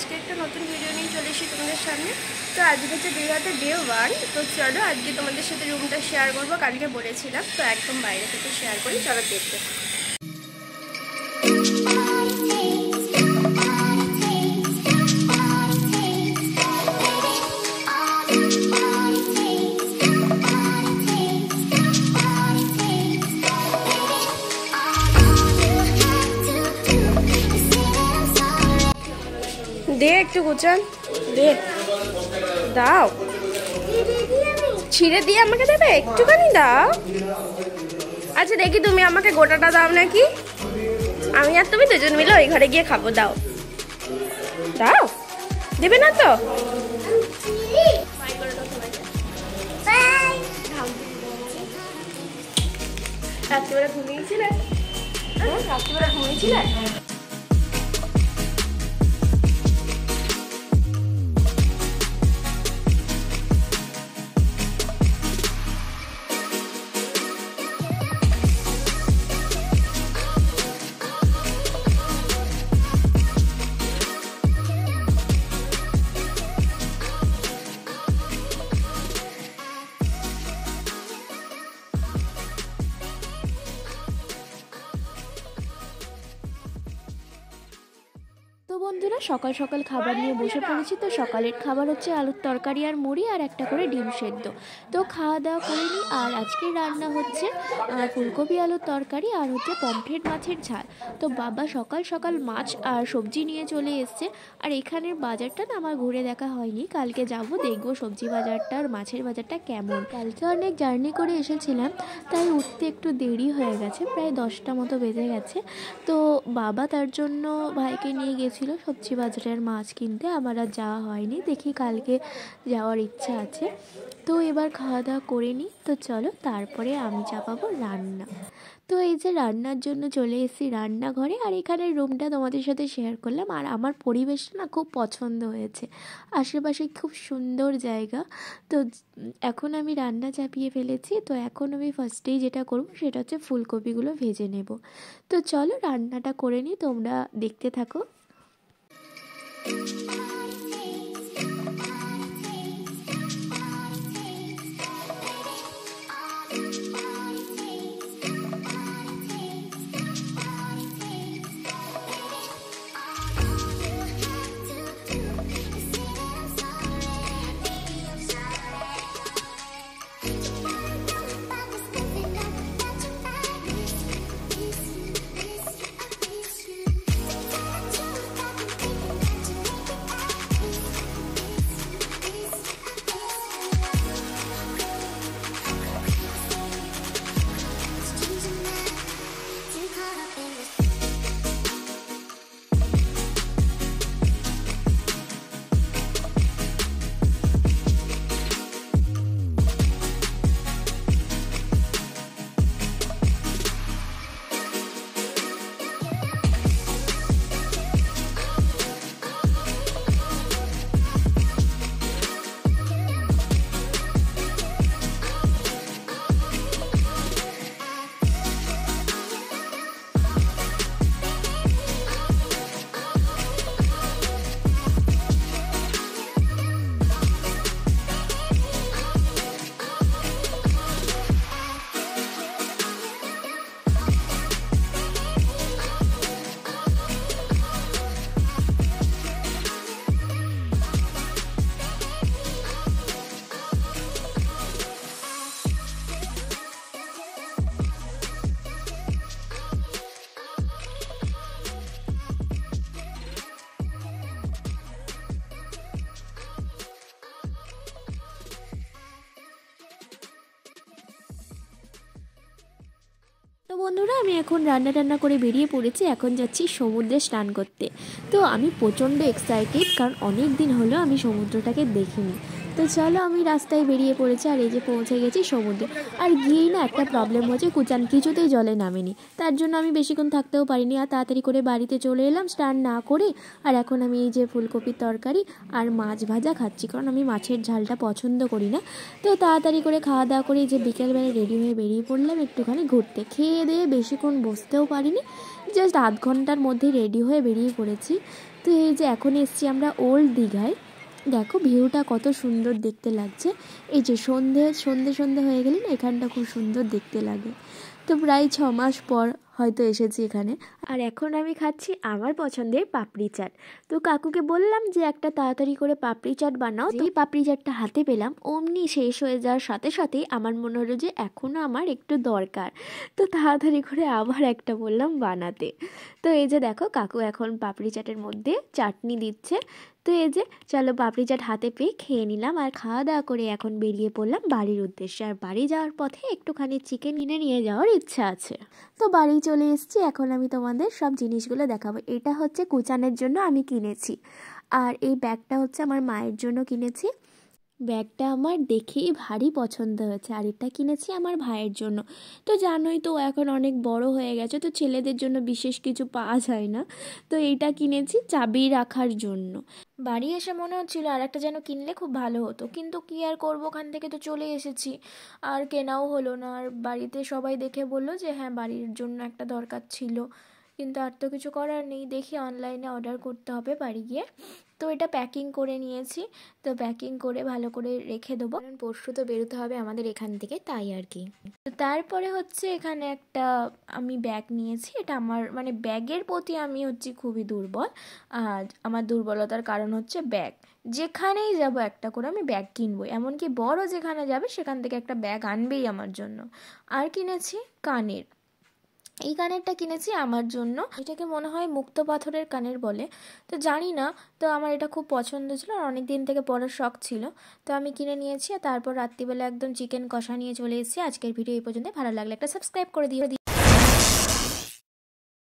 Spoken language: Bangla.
আজকে একটা নতুন ভিডিও নিয়ে চলে এসেছি তোমাদের সামনে। তো আজকে হচ্ছে দীঘাতে ডে 1। তো চলো আজকে তোমাদের সাথে রুমটা শেয়ার করবো, কালকে বলেছিলাম তো একদম বাইরে থেকে শেয়ার করি, চলো দেখতে। দে একটু গুছান, দে দাও, ছিঁড়ে দিয়ে আমাকে দেবে, একটুখানি দাও। আচ্ছা দেখি তুমি আমাকে গোটাটা দাও নাকি, আমি আর তুমি দুজন মিলে ওই ঘরে গিয়ে খাবো। দাও দাও, দেবে না তো? রাত্রিবেলা ঘুমিয়েছিলে? রাত্রিবেলা ঘুমিয়েছিলে? তো বন্ধুরা, সকাল সকাল খাবার নিয়ে বসে পড়েছি। তো সকালের খাবার হচ্ছে আলুর তরকারি আর মুড়ি আর একটা করে ডিম সেদ্ধ। তো খাওয়া দাওয়া করে নিই। আর আজকে রান্না হচ্ছে ফুলকপি আলুর তরকারি আর হচ্ছে পমফ্রেট মাছের ঝাল। তো বাবা সকাল সকাল মাছ আর সবজি নিয়ে চলে এসছে। আর এখানের বাজারটা না আমার ঘুরে দেখা হয়নি, কালকে যাব, দেখবো সবজি বাজারটা আর মাছের বাজারটা কেমন। কালকে অনেক জার্নি করে এসেছিলাম, তাই উঠতে একটু দেরি হয়ে গেছে, প্রায় 10টা মতো বেজে গেছে। তো বাবা তার জন্য ভাইকে নিয়ে গেছিলো সবজি বাজারের মাছ কিনতে, আমার আর যাওয়া হয়নি। দেখি কালকে যাওয়ার ইচ্ছা আছে। তো এবার খাওয়া দাওয়া করে নিই। তো চলো তারপরে আমি চাপাবো রান্না। তো এই যে রান্নার জন্য চলে এসেছি রান্নাঘরে। আর এখানের রুমটা তোমাদের সাথে শেয়ার করলাম। আর আমার পরিবেশটা না খুব পছন্দ হয়েছে, আশেপাশে খুব সুন্দর জায়গা। তো এখন আমি রান্না চাপিয়ে ফেলেছি। তো এখন আমি ফার্স্টেই যেটা করব সেটা হচ্ছে ফুলকপিগুলো ভেজে নেব। তো চলো রান্নাটা করে নিই, তোমরা দেখতে থাকো। তো বন্ধুরা, আমি এখন রান্না করে বেরিয়ে পড়েছি। এখন যাচ্ছি সমুদ্রে স্নান করতে। তো আমি প্রচণ্ড এক্সাইটেড, কারণ অনেক দিন হলো আমি সমুদ্রটাকে দেখিনি। তো চলো আমি রাস্তায় বেরিয়ে পড়েছি। আর এই যে পৌঁছে গেছি সমুদ্রে। আর গিয়েই না একটা প্রবলেম হচ্ছে, কুচান কিছুতেই জলে নামেনি। তার জন্য আমি বেশিক্ষণ থাকতেও পারিনি, আর তাড়াতাড়ি করে বাড়িতে চলে এলাম স্নান না করে। আর এখন আমি এই যে ফুলকপির তরকারি আর মাছ ভাজা খাচ্ছি, কারণ আমি মাছের ঝালটা পছন্দ করি না। তো তাড়াতাড়ি করে খাওয়া দাওয়া করে এই যে বিকেলবেলা রেডি হয়ে বেরিয়ে পড়লাম একটুখানি ঘুরতে। খেয়ে দিয়ে বেশিক্ষণ বসতেও পারিনি, জাস্ট আধ ঘন্টার মধ্যে রেডি হয়ে বেরিয়ে পড়েছি। তো এই যে এখন এসছি আমরা ওল্ড দীঘায়। দেখো ভিউটা কত সুন্দর দেখতে লাগছে। এই যে সন্ধে সন্ধে সন্ধে হয়ে গেলে না এখানটা খুব সুন্দর দেখতে লাগে। তো প্রায় 6 মাস পর হয়তো এসেছি এখানে। আর এখন আমি খাচ্ছি আমার পছন্দের পাপড়ি চাট। তো কাকুকে বললাম যে একটা তাড়াতাড়ি করে পাপড়ি চাট বানাও। তো এই পাপড়ি চাটটা হাতে পেলাম, অমনি শেষ হয়ে যাওয়ার সাথে সাথেই আমার মনে হলো যে এখনও আমার একটু দরকার। তো তাড়াতাড়ি করে আবার একটা বললাম বানাতে। তো এই যে দেখো কাকু এখন পাপড়ি চাটের মধ্যে চাটনি দিচ্ছে। তো এই যে চলো পাপড়ি চাট হাতে পেয়ে খেয়ে নিলাম আর খাওয়া দাওয়া করে এখন বেরিয়ে পড়লাম বাড়ির উদ্দেশ্যে। আর বাড়ি যাওয়ার পথে একটুখানি চিকেন কিনে নিয়ে যাওয়ার ইচ্ছা আছে। তো বাড়ি চলে এসেছি, এখন আমি তোমাদের সব জিনিসগুলো দেখাবো। এটা হচ্ছে কুচানের জন্য আমি কিনেছি, আর এই ব্যাগটা হচ্ছে আমার মায়ের জন্য কিনেছি। ব্যাগটা আমার দেখেই ভারী পছন্দ হয়েছে। আর এটা কিনেছি আমার ভাইয়ের জন্য। তো জানোই তো এখন অনেক বড় হয়ে গেছে, তো ছেলেদের জন্য বিশেষ কিছু পাওয়া যায় না। তো এইটা কিনেছি চাবি রাখার জন্য। বাড়ি এসে মনে হচ্ছিল আর একটা যেন কিনলে খুব ভালো হতো, কিন্তু কি আর করবো, ওখান থেকে তো চলে এসেছি, আর কেনাও হলো না। আর বাড়িতে সবাই দেখে বললো যে হ্যাঁ বাড়ির জন্য একটা দরকার ছিল, কিন্তু আর তো কিছু করার নেই, দেখি অনলাইনে অর্ডার করতে হবে বাড়ি গিয়ে। তো এটা প্যাকিং করে নিয়েছি। তো প্যাকিং করে ভালো করে রেখে দেবো, কারণ পরশু তো বেরোতে হবে আমাদের এখান থেকে, তাই আর কি। তো তারপরে হচ্ছে এখানে একটা আমি ব্যাগ নিয়েছি। এটা আমার মানে ব্যাগের প্রতি আমি হচ্ছি খুবই দুর্বল। আর আমার দুর্বলতার কারণ হচ্ছে ব্যাগ। যেখানেই যাব একটা করে আমি ব্যাগ কিনবো, এমনকি বড় যেখানে যাবে সেখান থেকে একটা ব্যাগ আনবেই আমার জন্য। আর কিনেছি কানের। এই কানেরটা কিনেছি আমার জন্য, এটাকে মনে হয় মুক্ত পাথরের কানের বলে, তো জানি না। তো আমার এটা খুব পছন্দ ছিল আর অনেক দিন থেকে পরার শখ ছিল, তো আমি কিনে নিয়েছি। আর তারপর রাত্রিবেলা একদম চিকেন কষা নিয়ে চলে এসেছি। আজকের ভিডিও এই পর্যন্ত। ভালো লাগলে একটা সাবস্ক্রাইব করে দিও।